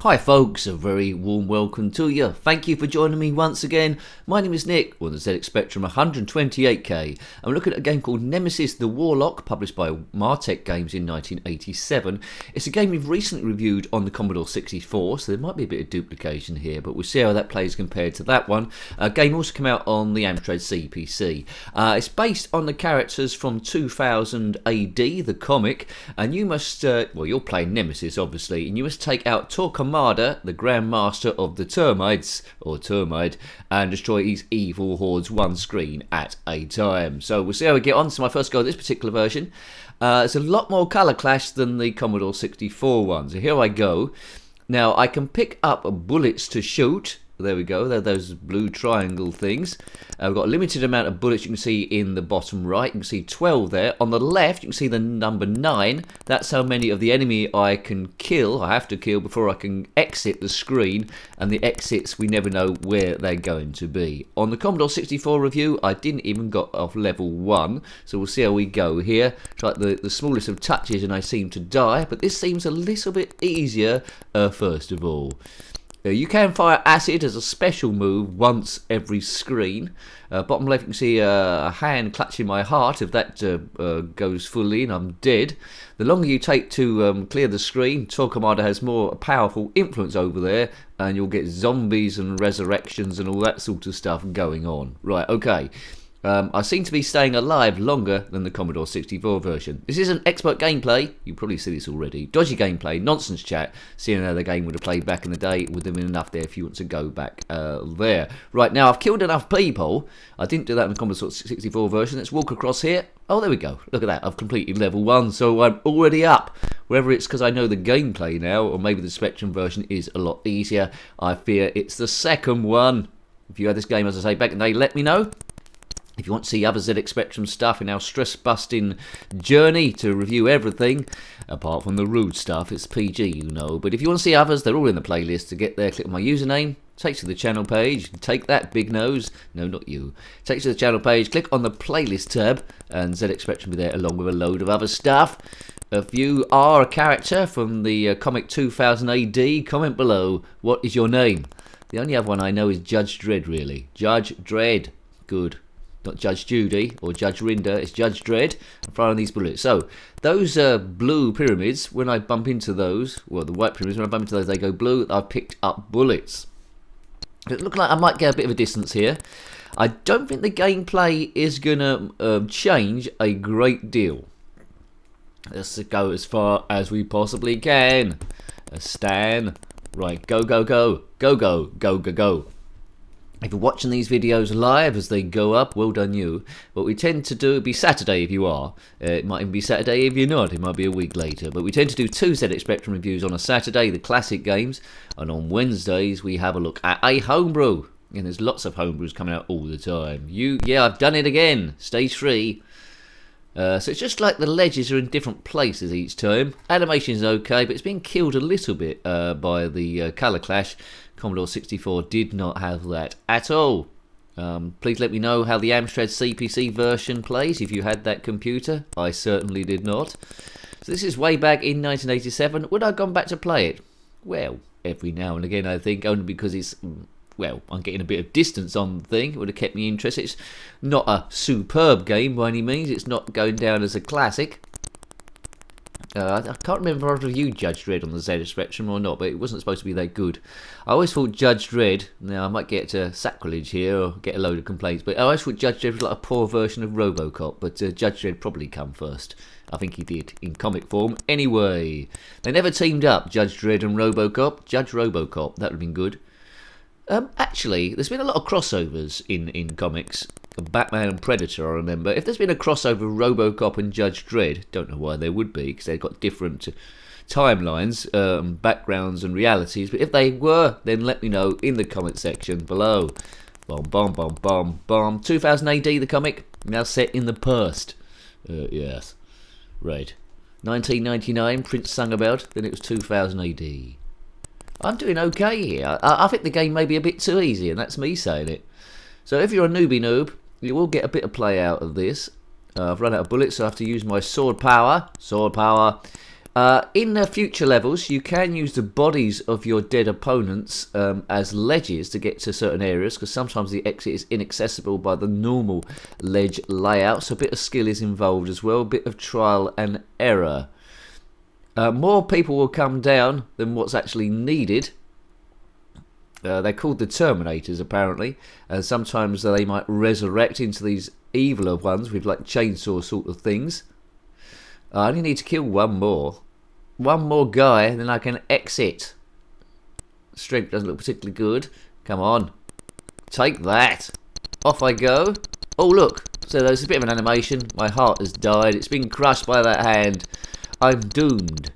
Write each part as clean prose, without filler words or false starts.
Hi folks, a very warm welcome to you. Thank you for joining me once again. My name is Nick, on the ZX Spectrum 128K. I'm looking at a game called Nemesis the Warlock, published by Martech Games in 1987. It's a game we've recently reviewed on the Commodore 64, so there might be a bit of duplication here, but we'll see how that plays compared to that one. A game also came out on the Amstrad CPC. It's based on the characters from 2000 AD, the comic, and you must, well, you're playing Nemesis obviously, and you must take out Torquemada, the Grand Master of the Termites, or Termite, and destroy his evil hordes one screen at a time. So we'll see how we get on. So my first go at this particular version. It's a lot more colour clash than the Commodore 64 one. So here I go. Now I can pick up bullets to shoot. There we go, they're those blue triangle things. We've got a limited amount of bullets you can see in the bottom right. You can see 12 there. On the left, you can see the number 9. That's how many of the enemy I can kill, I have to kill, before I can exit the screen. And the exits, we never know where they're going to be. On the Commodore 64 review, I didn't even got off level 1. So we'll see how we go here. It's like the smallest of touches and I seem to die. But this seems a little bit easier first of all. You can fire acid as a special move once every screen. Bottom left you can see a hand clutching my heart. If that goes fully in, I'm dead. The longer you take to clear the screen, Torquemada has more powerful influence over there, and you'll get zombies and resurrections and all that sort of stuff going on. Right, okay. I seem to be staying alive longer than the Commodore 64 version. This isn't expert gameplay, you probably see this already. Dodgy gameplay, nonsense chat, seeing how the game would have played back in the day. Would have been enough there if you want to go back there. Right, now I've killed enough people. I didn't do that in the Commodore 64 version. Let's walk across here. Oh, there we go. Look at that. I've completed level 1, so I'm already up. Whether it's because I know the gameplay now, or maybe the Spectrum version is a lot easier, I fear it's the second one. If you had this game, as I say, back in the day, let me know. If you want to see other ZX Spectrum stuff in our stress-busting journey to review everything, apart from the rude stuff, it's PG, you know. But if you want to see others, they're all in the playlist. To get there, click on my username, takes you to the channel page. Take that, big nose. No, not you. Takes you to the channel page, click on the playlist tab, and ZX Spectrum will be there along with a load of other stuff. If you are a character from the comic 2000 AD, comment below. What is your name? The only other one I know is Judge Dredd, really. Judge Dredd. Good. Not Judge Judy or Judge Rinder, it's Judge Dredd. I'm firing these bullets. So, those blue pyramids, when I bump into those, well, the white pyramids, when I bump into those, they go blue. I've picked up bullets. It looks like I might get a bit of a distance here. I don't think the gameplay is going to change a great deal. Let's go as far as we possibly can. Stan. Right, go, go, go. Go, go, go, go, go. If you're watching these videos live as they go up, well done you. What we tend to do, it'd be Saturday if you are. It might even be Saturday if you're not. It might be a week later. But we tend to do 2 ZX Spectrum reviews on a Saturday, the classic games. And on Wednesdays, we have a look at a homebrew. And there's lots of homebrews coming out all the time. Yeah, I've done it again. Stage 3. So it's just like the ledges are in different places each time. Animation is okay, but it's been killed a little bit by the colour clash. Commodore 64 did not have that at all. Please let me know how the Amstrad CPC version plays if you had that computer. I certainly did not. So this is way back in 1987. Would I have gone back to play it? Well, every now and again I think, only because it's, well, I'm getting a bit of distance on the thing. It would have kept me interested. It's not a superb game by any means. It's not going down as a classic. I can't remember if I reviewed Judge Dredd on the ZX Spectrum or not, but it wasn't supposed to be that good. I always thought Judge Dredd, now I might get sacrilege here or get a load of complaints, but I always thought Judge Dredd was like a poor version of Robocop, but Judge Dredd probably come first. I think he did, in comic form. Anyway, they never teamed up, Judge Dredd and Robocop. Judge Robocop, that would have been good. Actually, there's been a lot of crossovers in comics. Batman and Predator, I remember. If there's been a crossover of Robocop and Judge Dredd, don't know why there would be, because they've got different timelines, backgrounds and realities. But if they were, then let me know in the comment section below. Bomb, bomb, bomb, bomb, bomb. 2000 AD, the comic, now set in the past. Yes. Right. 1999, Prince sung about, then it was 2000 AD. I'm doing okay here. I think the game may be a bit too easy, and that's me saying it. So if you're a newbie noob, you will get a bit of play out of this. I've run out of bullets, so I have to use my sword power. Sword power. In the future levels, you can use the bodies of your dead opponents as ledges to get to certain areas, because sometimes the exit is inaccessible by the normal ledge layout, so a bit of skill is involved as well, a bit of trial and error. More people will come down than what's actually needed. They're called the Terminators, apparently, and sometimes they might resurrect into these eviler ones with like chainsaw sort of things. I only need to kill one more guy, and then I can exit. Strength doesn't look particularly good. Come on, take that. Off I go. Oh look, so there's a bit of an animation. My heart has died. It's been crushed by that hand. I'm doomed.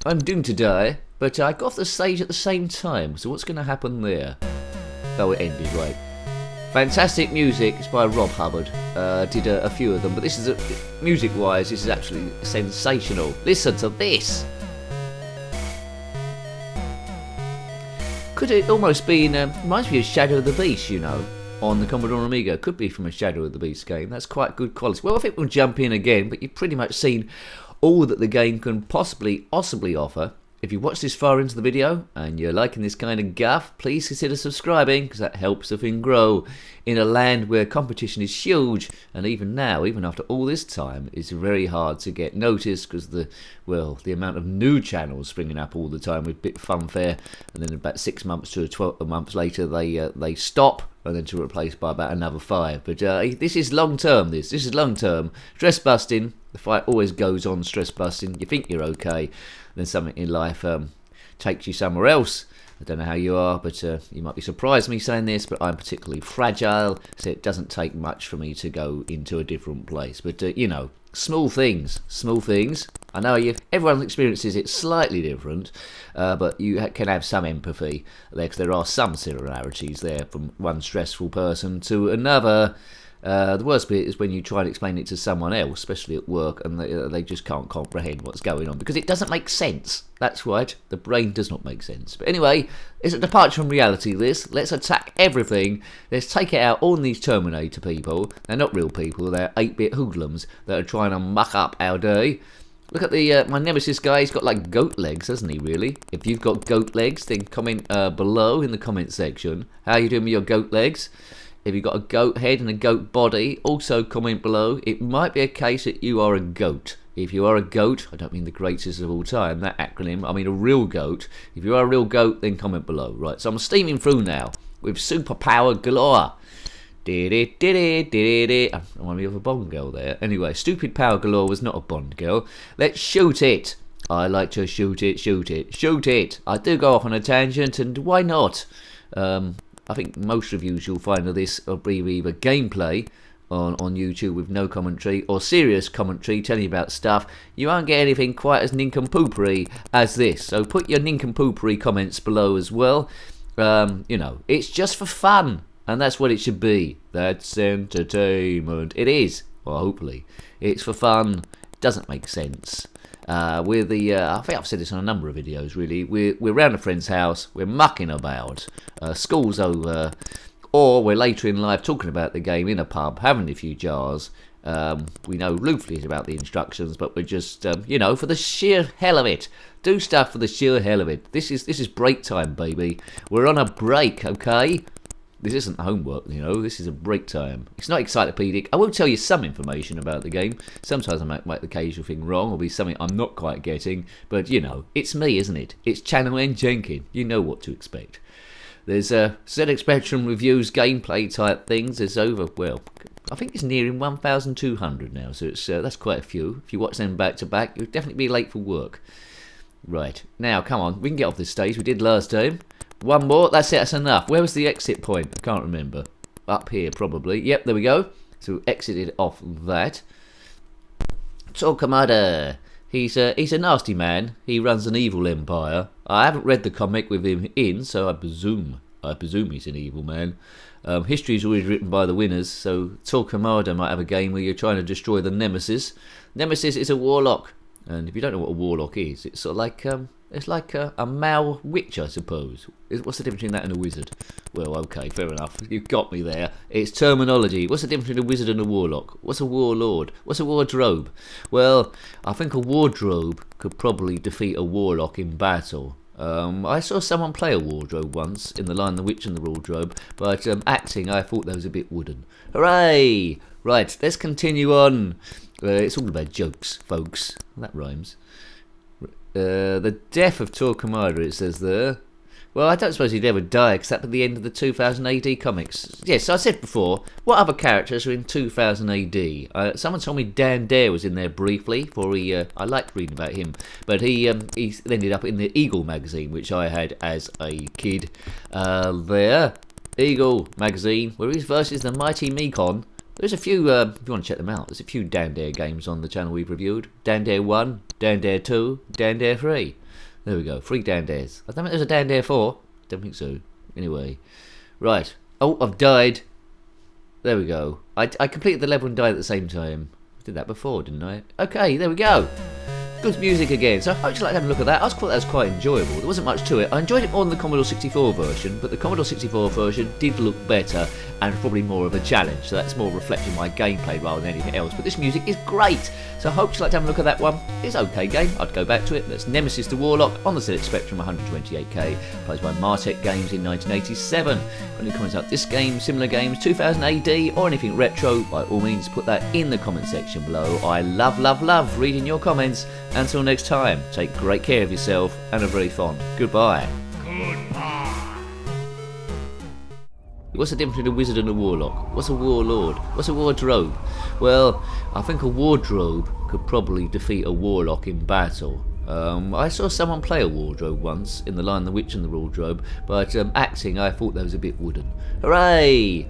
I'm doomed to die. But I got off the stage at the same time. So what's going to happen there? Oh, it ended right. Fantastic music. It's by Rob Hubbard. Did a few of them, but this is music-wise, this is actually sensational. Listen to this. Could it almost be reminds me of Shadow of the Beast, you know, on the Commodore Amiga. Could be from a Shadow of the Beast game. That's quite good quality. Well, I think we'll jump in again, but you've pretty much seen all that the game can possibly offer. If you watched this far into the video and you're liking this kind of guff, please consider subscribing, because that helps the thing grow in a land where competition is huge, and even now, even after all this time, it's very hard to get noticed because the amount of new channels springing up all the time with bit funfair, and then about 6 months to 12 months later they stop, and then to replace by about another 5. But this is long term. This is long term. Stress busting. The fight always goes on. Stress busting. You think you're okay, then something in life takes you somewhere else. I don't know how you are, but you might be surprised me saying this, but I'm particularly fragile, so it doesn't take much for me to go into a different place. But you know, small things. I know everyone experiences it slightly different, but you can have some empathy there, because there are some similarities there from one stressful person to another. The worst bit is when you try and explain it to someone else, especially at work, and they just can't comprehend what's going on, because it doesn't make sense. That's right, the brain does not make sense. But anyway, it's a departure from reality, this. Let's attack everything. Let's take it out on these Terminator people. They're not real people, they're 8-bit hoodlums that are trying to muck up our day. Look at my Nemesis guy. He's got like goat legs, hasn't he, really? If you've got goat legs, then comment below in the comment section. How you doing with your goat legs? If you've got a goat head and a goat body, also comment below. It might be a case that you are a goat. If you are a goat, I don't mean the greatest of all time, that acronym, I mean a real goat. If you are a real goat, then comment below. Right, so I'm steaming through now with superpower galore. I want me of a Bond girl there. Anyway, stupid power galore was not a Bond girl. Let's shoot it. I like to shoot it. I do go off on a tangent, and why not? I think most reviews you'll find of this will be either gameplay on YouTube with no commentary, or serious commentary telling you about stuff. You won't get anything quite as nincompoopery as this, so put your nincompoopery comments below as well. You know, it's just for fun, and that's what it should be. That's entertainment. It is, well, hopefully. It's for fun. It doesn't make sense. I think I've said this on a number of videos, really. We're round a friend's house, we're mucking about, school's over, or we're later in life talking about the game in a pub, having a few jars. We know loosely about the instructions, but we're just, you know, for the sheer hell of it. Do stuff for the sheer hell of it. This is break time, baby. We're on a break, okay? This isn't homework, you know, this is a break time. It's not encyclopedic. I will tell you some information about the game. Sometimes I might make the occasional thing wrong, or be something I'm not quite getting. But, you know, it's me, isn't it? It's Channel N Jenkins. You know what to expect. There's zxspectrum reviews, gameplay type things. There's over, well, I think it's nearing 1,200 now, so it's that's quite a few. If you watch them back to back, you'll definitely be late for work. Right, now, come on, we can get off this stage. We did last time. One more, that's it, that's enough. Where was the exit point? I can't remember. Up here, probably. Yep, there we go. So exited off that. Torquemada. He's a nasty man. He runs an evil empire. I haven't read the comic with him in, so I presume he's an evil man. History is always written by the winners, so Torquemada might have a game where you're trying to destroy the Nemesis. Nemesis is a warlock, and if you don't know what a warlock is, it's sort of like It's like a male witch, I suppose. What's the difference between that and a wizard? Well, okay, fair enough. You've got me there. It's terminology. What's the difference between a wizard and a warlock? What's a warlord? What's a wardrobe? Well, I think a wardrobe could probably defeat a warlock in battle. I saw someone play a wardrobe once in The Lion, the Witch and the Wardrobe, but acting, I thought that was a bit wooden. Hooray! Right, let's continue on. It's all about jokes, folks. That rhymes. The death of Torquemada, it says there. Well, I don't suppose he'd ever die except at the end of the 2000 AD comics. Yes, I said before, what other characters are in 2000 AD? Someone told me Dan Dare was in there briefly, for I liked reading about him, but he ended up in the Eagle magazine, which I had as a kid. There, Eagle magazine, where he's versus the mighty Mekon. There's a few, if you want to check them out, there's a few Dan Dare games on the channel we've reviewed. Dan Dare 1, Dan Dare 2, Dan Dare 3. There we go, 3 Dan Dares. I don't think there's a Dan Dare 4. Don't think so. Anyway. Right. Oh, I've died. There we go. I completed the level and died at the same time. I did that before, didn't I? Okay, there we go. Good music again. So I hope you like to have a look at that. I thought that was quite enjoyable. There wasn't much to it. I enjoyed it more than the Commodore 64 version, but the Commodore 64 version did look better and probably more of a challenge. So that's more reflecting my gameplay rather than anything else. But this music is great. So I hope you like to have a look at that one. It's an okay game. I'd go back to it. That's Nemesis the Warlock on the ZX Spectrum 128K, played by Martech Games in 1987. Any comments about this game, similar games, 2000 AD, or anything retro, by all means put that in the comment section below. I love, love, love reading your comments. Until next time, take great care of yourself and are very fond. Goodbye. What's the difference between a wizard and a warlock? What's a warlord? What's a wardrobe? Well, I think a wardrobe could probably defeat a warlock in battle. I saw someone play a wardrobe once in The Lion, the Witch and the Wardrobe, but acting, I thought that was a bit wooden. Hooray!